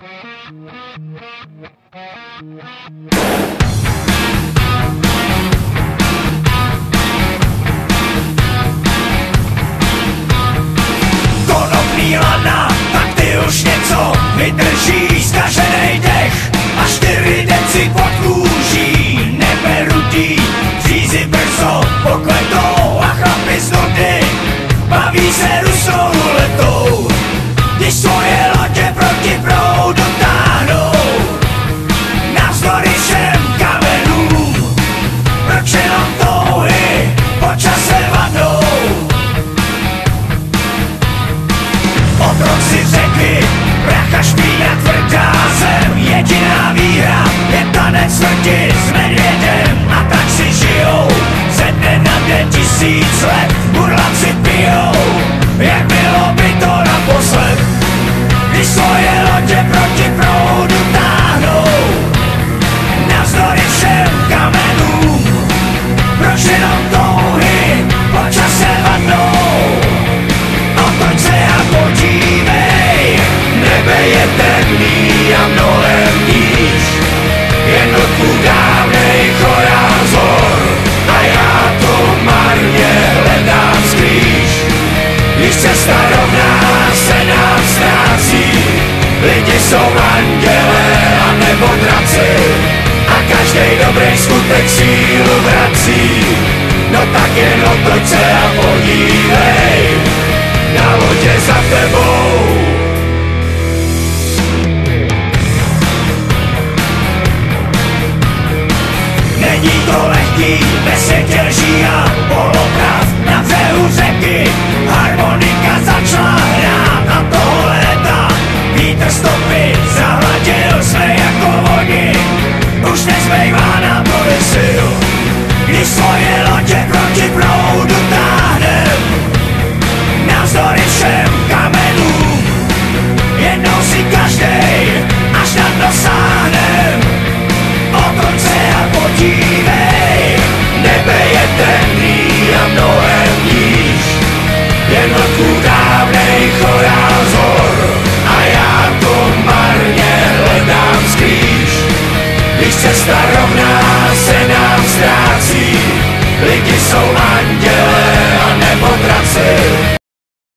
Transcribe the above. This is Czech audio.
Konopný lana, tak ty už něco vydrží, zkaženej dech a 4 deci pod kůží. Neperutí, přízy brzo pokletou a chlapi z nudy baví se rusou letou. Když svoje lodě proti proudu táhnou, navzdory všem kamenům, proč jenom touhy po čase vadou. Otrok si řekli, pracha špína tvrdá zem, jediná výhra je tanec smrti s medvědem. A tak si žijou, ze dne na den 1000 let, burlaci pijou, jak bylo by to naposled. Když svoje lodě proti proudu táhnou, navzdory všem kamenům, proč jenom touhy po čase vadnou. Otoč se a podívej, nebe je temný a mnohem níž, jednotku dávnej chorál zhor a já to marně hledám skrýž. Když cesta rovná se nám ztrácí, lidi jsou andělé a nebo draci a každej dobrý skutek sílu vrací. No tak jen otoč se a podívej, na lodě za tebou. Není to lehký, ve světě lží a polopravd, na břehu řeky harmonika začala hrát a toho léta vítr stopy zahladil jsme jako vodi. Už nezbývá nám tolik sil, když svoje lodě proti proudu táhnem, navzdory všem kamenům, jednou si každej až na dno sáhnem. Otoč se a podívej, nebe je temný a mnohem níž, jednotku dávnej chorál zhor a já to marně hledám skrýž. Když cesta rovná se nám ztrácí, lidi jsou andělé a nebo draci